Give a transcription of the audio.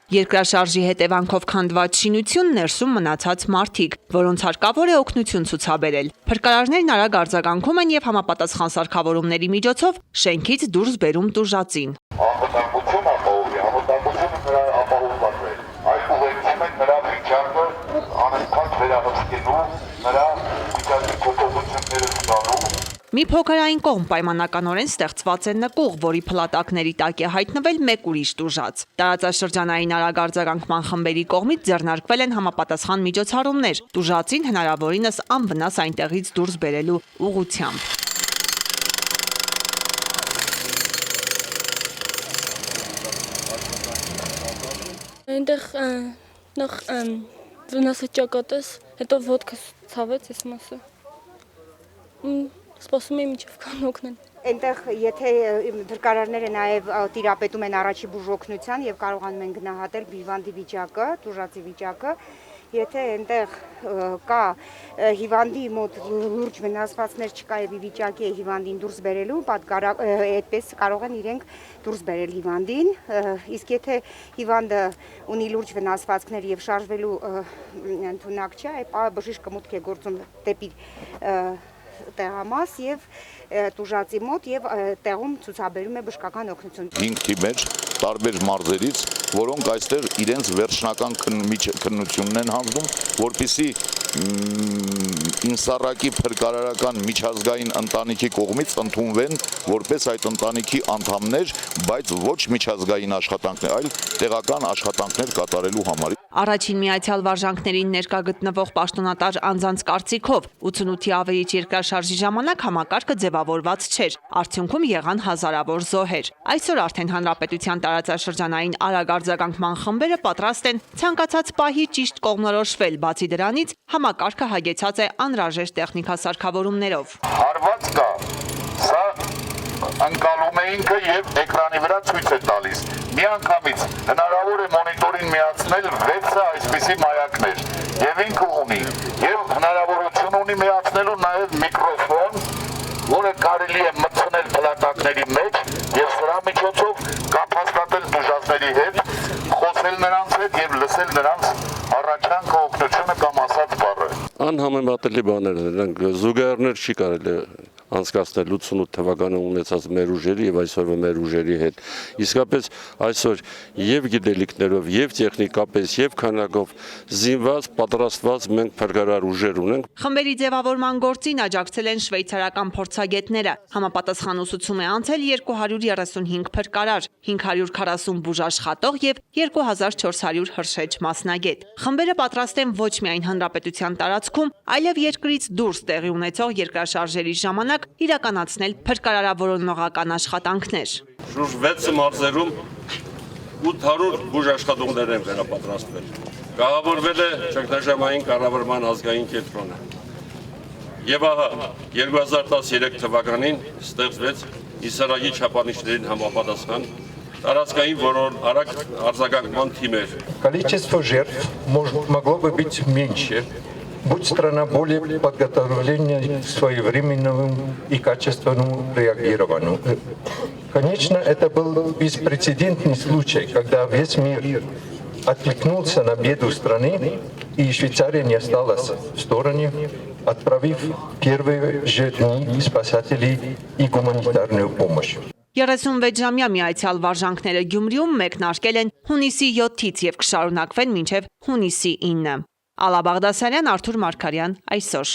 Երկրաշարժի հետևանքով քանդված շինություն ներսում մնացած մարդիկ, որոնց հարկավոր է օգնություն ցուցաբերել։ Փրկարարներն արագ արձագանքում են եւ համապատասխան սարքավորումների միջոցով շենքից դուրս բերում տուժածին։ Անվտանգություն ապահովի, անվտանգությունը նրա ապահովված է։ Այս ուղեկցում են նրա վիճակը անընդհատ վերահսկելու, նրա վիճակի կոպտությունները ստանալու։ Մի փոքրային կողմ պայմանականորեն ստեղծված է նկուղ, որի փլատակների տակ է հայտնվել մեկ ուրիշ տուժած։ Տարածաշրջանային արագ արձագանքման խմբերի կողմից ձեռնարկվել են համապատասխան միջոցառումներ, տուժածին հնարավորինս անվնաս այնտեղից դուրս բերելու ուղղությամբ։ Այնտեղ նախ վնասը ճակատես, հետո ոտքս ցավեց այս մասը։ Սպասում եմ ինչով կան օգնեն։ Այնտեղ եթե փրկարարները նաև տիրապետում են առաջի բուժօգնության եւ կարողանում են գնահատել հիվանդի վիճակը, տուժածի վիճակը, եթե այնտեղ կա հիվանդի մոտ լուրջ վնասվածքներ չկա եւ վիճակի է հիվանդին դուրս բերելու, այդպես կարող են իրենք դուրս բերել հիվանդին, իսկ եթե հիվանդը ունի լուրջ վնասվածքներ եւ շարժվելու ընդունակ չէ, այ բժիշկը մուտք է գործում դեպի տեղամաս եւ տուժածի մոտ եւ տեղում ցուցաբերում է բժշկական օգնություն։ 5 թիմեր տարբեր մարզերից, որոնք այստեղ իրենց վերջնական քննությունն են հանձնում, որպեսզի ինսարակի փրկարարական միջազգային ընտանիքի կողմից ընդունվեն որպես այդ ընտանիքի անդամներ, բայց ոչ միջազգային աշխատանքներ, այլ տեղական աշխատանքներ կատարելու համար։ Առաջին միացյալ վարժանքներին ներկա գտնվող պաշտոնատար անձանց կարծիքով 88-ի ավերիչ երկրաշարժի ժամանակ համակարգը ձևավորված չէր, արդյունքում եղան հազարավոր զոհեր։ Այսօր արդեն հանրապետության տարածաշրջանային արագ արձագանքման խմբերը պատրաստ են ցանկացած պահի ճիշտ կողմնորոշվել, բացի դրանից համակարգը հագեցած է անհրաժեշտ տեխնիկասարքավորումներով։ Հարված կա, սա ընկալում է ինքը եւ էկրանի վրա ցույց է տալիս։ Միանգամից հնարավոր է մոնիտորին միացնել 6 այսպիսի մայակներ եւ ինքը ունի եւ հնարավորություն ունի միացնելու նաեւ միկրոֆոն, որը կարելի է մտցնել փլատակների մեջ եւ սրա միջոցով կապ հաստատել դժվարների հետ, խոսել նրանց հետ եւ լսել նրանց առաջանքը, օգնությունը կամ ասած բառը։ Անհամեմատելի բաներ են, նրանք զուգահեռներ չի կարելի անցկացնել 88 թվականին ունեցած մեր ուժերի եւ այսօրվա մեր ուժերի հետ։ Իսկապես այսօր եւ գիտելիքներով, եւ տեխնիկապես, եւ քանակով զինված, պատրաստված մենք փրկարար ուժեր ունենք։ Խմբերի ձևավորման գործին աջակցել են շվեյցարական փորձագետները։ Համապատասխան ուսուցում է անցել 235 փրկարար, 540 բուժաշխատող եւ 2400 հրշեջ մասնագետ։ Խմբերը պատրաստ են ոչ միայն հանրապետության տարածքում, այլև երկրից դուրս տեղի ունեցող երկրաշարժերի ժամանակ իրականացնել փրկարարավորողական աշխատանքներ։ Շուրջ 6 մարզերում 800 բուժաշխատողներ են վերապատրաստվել։ Կառավարվել է ճգնաժամային կառավարման ազգային կենտրոնը։ Եվ ահա 2013 թվականին ստեղծվեց Իսարայի չափանիշներին համապատասխան տարածքային արագ արձագանքման թիմեր։ Количество жертв могло бы быть меньше, будь страна более подготовленной к своевременному и качественному реагированию. Конечно, это был беспрецедентный случай, когда весь мир откликнулся на беду страны, и Швейцария не осталась в стороне, отправив первые же дни спасателей и гуманитарную помощь. 36-ժամյա միացյալ վարժանքները Գյումրիում մեկնարկել են հունիսի 7-ից եւ կշարունակվեն մինչեւ հունիսի 9։ Ալա Բաղդասարյան, Արթուր Մարգարյան, այսօր։